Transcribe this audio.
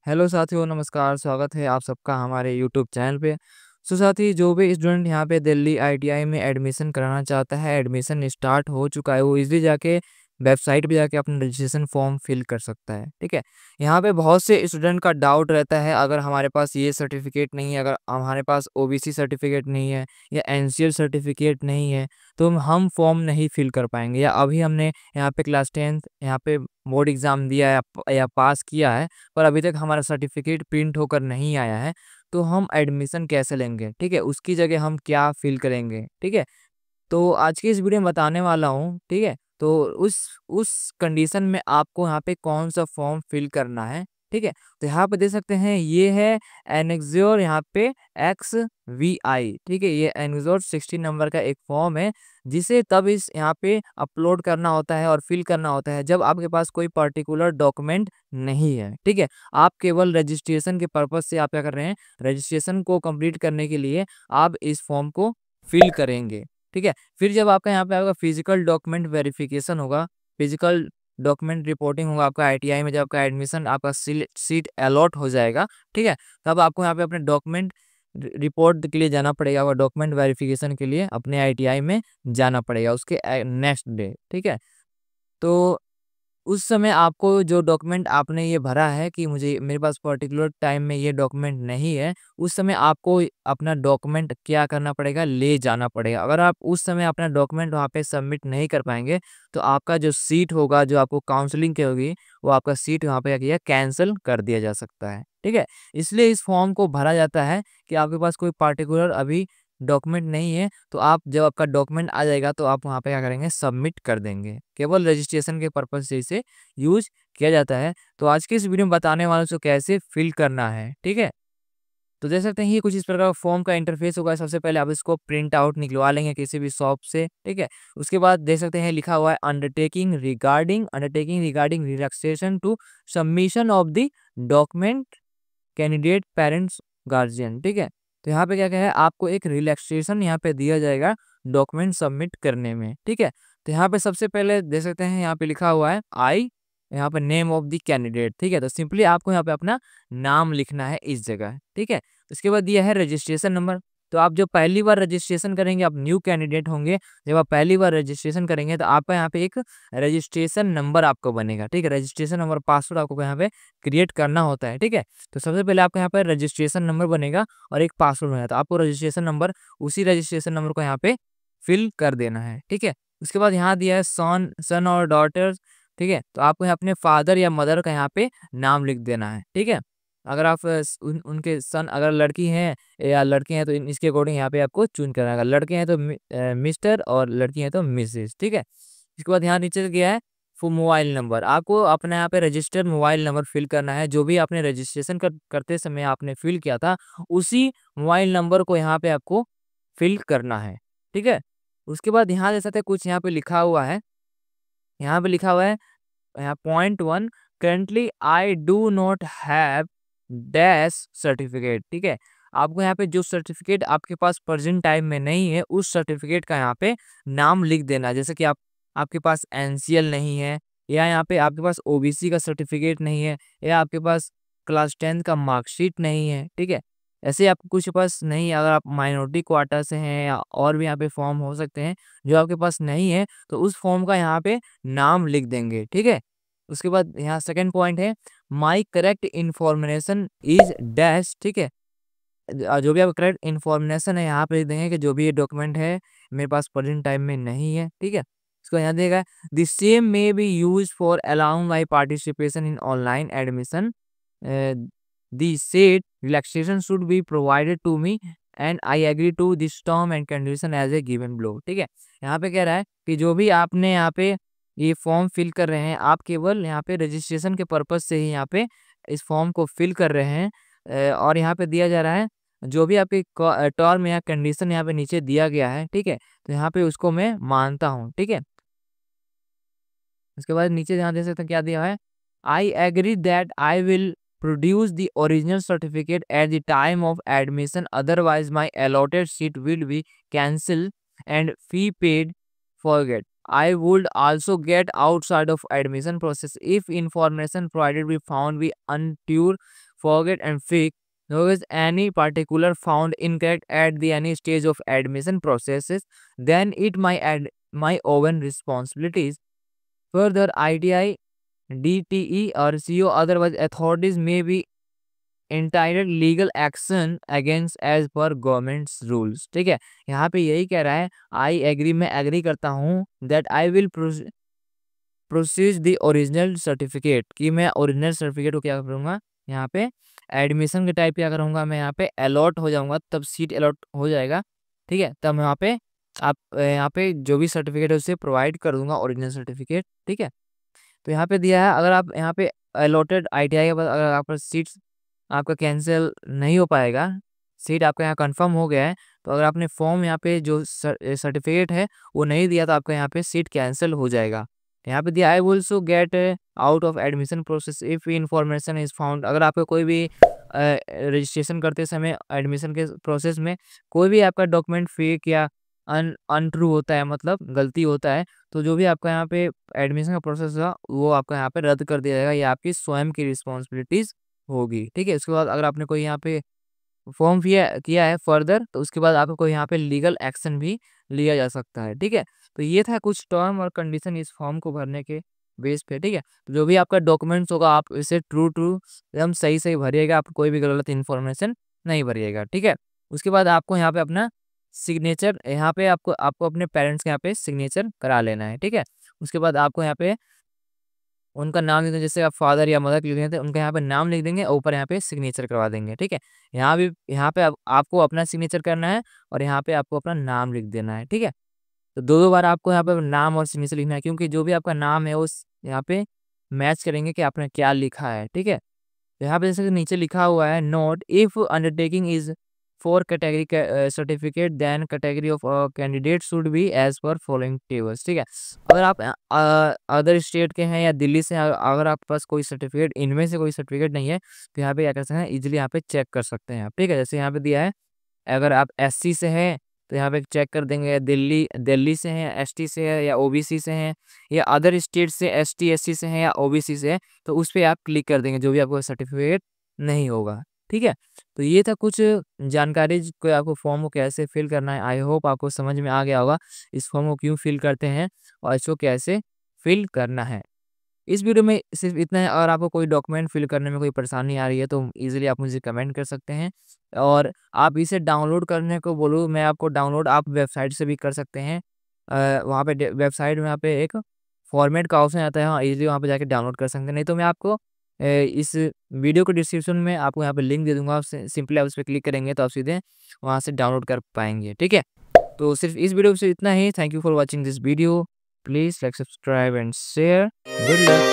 Hello साथियों, नमस्कार। स्वागत है आप सबका हमारे यूट्यूब चैनल पे। साथी, जो भी स्टूडेंट यहाँ पे दिल्ली आईटीआई में एडमिशन कराना चाहता है, एडमिशन स्टार्ट हो चुका है, वो इजीली जाके वेबसाइट पे जाके अपना रजिस्ट्रेशन फॉर्म फिल कर सकता है। ठीक है। यहाँ पे बहुत से स्टूडेंट का डाउट रहता है, अगर हमारे पास ये सर्टिफिकेट नहीं है, अगर हमारे पास ओबीसी सर्टिफिकेट नहीं है या एनसीएल सर्टिफिकेट नहीं है, तो हम फॉर्म नहीं फिल कर पाएंगे। या अभी हमने यहाँ पे क्लास 10th यहाँ पे बोर्ड एग्ज़ाम दिया है या पास किया है, पर अभी तक हमारा सर्टिफिकेट प्रिंट होकर नहीं आया है, तो हम एडमिशन कैसे लेंगे? ठीक है, उसकी जगह हम क्या फिल करेंगे? ठीक है, तो आज की इस वीडियो में बताने वाला हूँ। ठीक है, तो उस कंडीशन में आपको यहाँ पे कौन सा फॉर्म फिल करना है। ठीक है, तो यहाँ पे देख सकते हैं, ये है एनेक्स्योर यहाँ पे XVI। ठीक है, ये एनेक्स्योर 16 नंबर का एक फॉर्म है, जिसे तब इस यहाँ पे अपलोड करना होता है और फिल करना होता है जब आपके पास कोई पर्टिकुलर डॉक्यूमेंट नहीं है। ठीक है, आप केवल रजिस्ट्रेशन के पर्पज से आप क्या कर रहे हैं, रजिस्ट्रेशन को कंप्लीट करने के लिए आप इस फॉर्म को फिल करेंगे। ठीक है, फिर जब आपका यहाँ पे आपका फिजिकल डॉक्यूमेंट वेरिफिकेशन होगा, फिजिकल डॉक्यूमेंट रिपोर्टिंग होगा आपका आईटीआई में, जब आपका एडमिशन आपका सीट अलॉट हो जाएगा। ठीक है, तब आपको यहाँ पे अपने डॉक्यूमेंट रिपोर्ट के लिए जाना पड़ेगा और डॉक्यूमेंट वेरिफिकेशन के लिए अपने आईटीआई में जाना पड़ेगा उसके नेक्स्ट डे। ठीक है, तो उस समय आपको जो डॉक्यूमेंट आपने ये भरा है कि मुझे मेरे पास पर्टिकुलर टाइम में ये डॉक्यूमेंट नहीं है, उस समय आपको अपना डॉक्यूमेंट क्या करना पड़ेगा, ले जाना पड़ेगा। अगर आप उस समय अपना डॉक्यूमेंट वहाँ पे सबमिट नहीं कर पाएंगे, तो आपका जो सीट होगा, जो आपको काउंसलिंग की होगी, वो आपका सीट वहाँ पे क्या किया, कैंसिल कर दिया जा सकता है। ठीक है, इसलिए इस फॉर्म को भरा जाता है कि आपके पास कोई पार्टिकुलर अभी डॉक्यूमेंट नहीं है, तो आप जब आपका डॉक्यूमेंट आ जाएगा तो आप वहाँ पे क्या करेंगे, सबमिट कर देंगे। केवल रजिस्ट्रेशन के पर्पज से इसे यूज किया जाता है। तो आज की इस वीडियो में बताने वाले को कैसे फिल करना है। ठीक है, तो देख सकते हैं ये कुछ इस प्रकार का फॉर्म का इंटरफेस होगा। सबसे पहले आप इसको प्रिंट आउट निकलवा लेंगे किसी भी शॉप से। ठीक है, उसके बाद देख सकते हैं लिखा हुआ है undertaking regarding relaxation to submission of the document candidate parents guardian. ठीक है, तो यहाँ पे क्या क्या है, आपको एक रिलैक्सेशन यहाँ पे दिया जाएगा डॉक्यूमेंट सबमिट करने में। ठीक है, तो यहाँ पे सबसे पहले देख सकते हैं, यहाँ पे लिखा हुआ है यहाँ पे नेम ऑफ द कैंडिडेट। ठीक है, तो सिंपली आपको यहाँ पे अपना नाम लिखना है इस जगह। ठीक है, उसके बाद दिया है रजिस्ट्रेशन नंबर। तो आप जब पहली बार रजिस्ट्रेशन करेंगे, आप न्यू कैंडिडेट होंगे, जब आप पहली बार रजिस्ट्रेशन करेंगे तो आपका यहाँ पे एक रजिस्ट्रेशन नंबर आपको बनेगा। ठीक है, रजिस्ट्रेशन नंबर पासवर्ड आपको यहाँ पे क्रिएट करना होता है। ठीक है, तो सबसे पहले आपको यहाँ पर रजिस्ट्रेशन नंबर बनेगा और एक पासवर्ड बनेगा, तो आपको रजिस्ट्रेशन नंबर, उसी रजिस्ट्रेशन नंबर को यहाँ पे फिल कर देना है। ठीक है, उसके बाद यहाँ दिया है सन और डॉटर। ठीक है, तो आपको यहाँ अपने फादर या मदर का यहाँ पे नाम लिख देना है। ठीक है, अगर आप उनके सन, अगर लड़की हैं या लड़के हैं तो इसके अकॉर्डिंग यहाँ पे आपको चून करना है। अगर लड़के हैं तो मिस्टर और लड़की हैं तो मिसेस। ठीक है, इसके बाद यहाँ नीचे गया है मोबाइल नंबर। आपको अपने यहाँ पे रजिस्टर्ड मोबाइल नंबर फिल करना है, जो भी आपने रजिस्ट्रेशन करते समय आपने फिल किया था, उसी मोबाइल नंबर को यहाँ पे आपको फिल करना है। ठीक है, उसके बाद यहाँ जैसा था कुछ यहाँ पे लिखा हुआ है, यहाँ पे लिखा हुआ है यहाँ .1 currently I do not have dash certificate. ठीक है, आपको यहाँ पे जो सर्टिफिकेट आपके पास प्रेजेंट टाइम में नहीं है, उस सर्टिफिकेट का यहाँ पे नाम लिख देना। जैसे कि आपके पास एनसीएल नहीं है, या यहाँ पे आपके पास ओबीसी का सर्टिफिकेट नहीं है, या आपके पास क्लास 10th का मार्कशीट नहीं है। ठीक है, ऐसे आपको कुछ पास नहीं है, अगर आप माइनॉरिटी क्वार्टर से हैं या और भी यहाँ पे फॉर्म हो सकते हैं जो आपके पास नहीं है, तो उस फॉर्म का यहाँ पे नाम लिख देंगे। ठीक है, उसके बाद यहाँ सेकंड पॉइंट है my correct information is dash. ठीक है, जो भी आपका करेक्ट इन्फॉर्मेशन है यहाँ पे लिख देंगे कि जो भी ये डॉक्यूमेंट है मेरे पास प्रेजेंट टाइम में नहीं है। ठीक है, इसको यहाँ देगा the same may be use for allowing my participation in online admission, the said relaxation should be provided to me and I agree to this term and condition as a given below. ठीक है, यहाँ पे कह रहा है कि जो भी आपने यहाँ पे ये फॉर्म फिल कर रहे हैं, आप केवल यहाँ पे रजिस्ट्रेशन के पर्पज से ही यहाँ पे इस फॉर्म को फिल कर रहे हैं, और यहाँ पे दिया जा रहा है जो भी आपकी टर्म या कंडीशन यहाँ पे नीचे दिया गया है। ठीक है, तो यहाँ पे उसको मैं मानता हूँ। ठीक है, उसके बाद नीचे यहाँ दे सकते हैं क्या दिया है, I agree that I will produce the original certificate at the time of admission, otherwise my allotted seat will be cancelled and fee paid forget. I would also get outside of admission process if information provided be found be untrue forget and fix is any particular found incorrect at the any stage of admission processes, then it might add my own responsibilities. Further, ITI, DTE or CO otherwise authorities may be entitled legal action against as per governments rules. ठीक है, यहाँ पे यही कह रहा है, I agree, मैं agree करता हूँ, that I will process the original certificate, कि मैं ओरिजिनल सर्टिफिकेट को क्या करूँगा, यहाँ पे एडमिशन के टाइप क्या करूँगा, मैं यहाँ पे अलॉट हो जाऊँगा, तब सीट अलॉट हो जाएगा। ठीक है, तब यहाँ पे आप यहाँ पे जो भी सर्टिफिकेट है उसे प्रोवाइड कर दूंगा, ओरिजिनल सर्टिफिकेट। ठीक है, तो यहाँ पे दिया है, अगर आप यहाँ पे अलॉटेड ITI के बाद अगर आपका सीट आपका कैंसिल नहीं हो पाएगा, सीट आपका यहाँ कंफर्म हो गया है, तो अगर आपने फॉर्म यहाँ पे जो सर्टिफिकेट है वो नहीं दिया, तो आपका यहाँ पे सीट कैंसिल हो जाएगा। यहाँ पे दिया, I will so get out of admission process if information is found. अगर आपका कोई भी रजिस्ट्रेशन करते समय एडमिशन के प्रोसेस में कोई भी आपका डॉक्यूमेंट फेक या अनट्रू होता है, मतलब गलती होता है, तो जो भी आपका यहाँ पे एडमिशन का प्रोसेस था वो आपका यहाँ पे रद्द कर दिया जाएगा, ये आपकी स्वयं की रिस्पॉन्सिबिलिटीज होगी। ठीक है, उसके बाद अगर आपने कोई यहाँ पे फॉर्म किया है फर्दर, तो उसके बाद आपको यहाँ पे लीगल एक्शन भी लिया जा सकता है। ठीक है, तो ये था कुछ टर्म और कंडीशन इस फॉर्म को भरने के बेस पे। ठीक है, तो जो भी आपका डॉक्यूमेंट्स होगा आप इसे ट्रू एकदम सही सही भरिएगा, आप कोई भी गलत इन्फॉर्मेशन नहीं भरिएगा। ठीक है, उसके बाद आपको यहाँ पे अपना सिग्नेचर, यहाँ पे आपको आपको अपने पेरेंट्स के यहाँ पे सिग्नेचर करा लेना है। ठीक है, उसके बाद आपको यहाँ पे उनका नाम लिख देंगे, जैसे आप फादर या मदर लिख देते हैं, उनका यहाँ पे नाम लिख देंगे, ऊपर यहाँ पे सिग्नेचर करवा देंगे। ठीक है, यहाँ पे आपको अपना सिग्नेचर करना है और यहाँ पे आपको अपना नाम लिख देना है। ठीक है, तो दो बार आपको यहाँ पे नाम और सिग्नेचर लिखना है, क्योंकि जो भी आपका नाम है उस यहाँ पे मैच करेंगे कि आपने क्या लिखा है। ठीक है, यहाँ पे जैसे नीचे लिखा हुआ है, note if undertaking is for category certificate then category of candidate should be as per following tables. ठीक है, अगर आप अदर स्टेट के हैं या दिल्ली से अगर आपके पास कोई सर्टिफिकेट, इनमें से कोई सर्टिफिकेट नहीं है, तो यहाँ पे क्या कर सकते हैं, इजिली यहाँ पे चेक कर सकते हैं आप। ठीक है, जैसे यहाँ पे दिया है, अगर आप SC से हैं तो यहाँ पे चेक कर देंगे, दिल्ली से हैं, ST से है या OBC से हैं, या अदर स्टेट से ST SC से हैं या OBC से है, तो उस पर आप क्लिक कर देंगे जो भी आपको सर्टिफिकेट नहीं होगा। ठीक है, तो ये था कुछ जानकारी को आपको फॉर्म को कैसे फिल करना है। आई होप आपको समझ में आ गया होगा इस फॉर्म को क्यों फिल करते हैं और इसको कैसे फिल करना है। इस वीडियो में सिर्फ इतना है, और आपको कोई डॉक्यूमेंट फिल करने में कोई परेशानी आ रही है तो इजीली आप मुझे कमेंट कर सकते हैं, और आप इसे डाउनलोड करने को बोलो, मैं आपको डाउनलोड आप वेबसाइट से भी कर सकते हैं। वहाँ पे वेबसाइट में यहाँ पे एक फॉर्मेट का ऑप्शन आता है, हाँ इजीली वहाँ पे जाके डाउनलोड कर सकते हैं। नहीं तो मैं आपको इस वीडियो के डिस्क्रिप्शन में आपको यहाँ पे लिंक दे दूंगा, आप सिंपली आप उस पर क्लिक करेंगे तो आप सीधे वहाँ से डाउनलोड कर पाएंगे। ठीक है, तो सिर्फ इस वीडियो से इतना ही। Thank you for watching this video. Please like, subscribe and share. Good luck.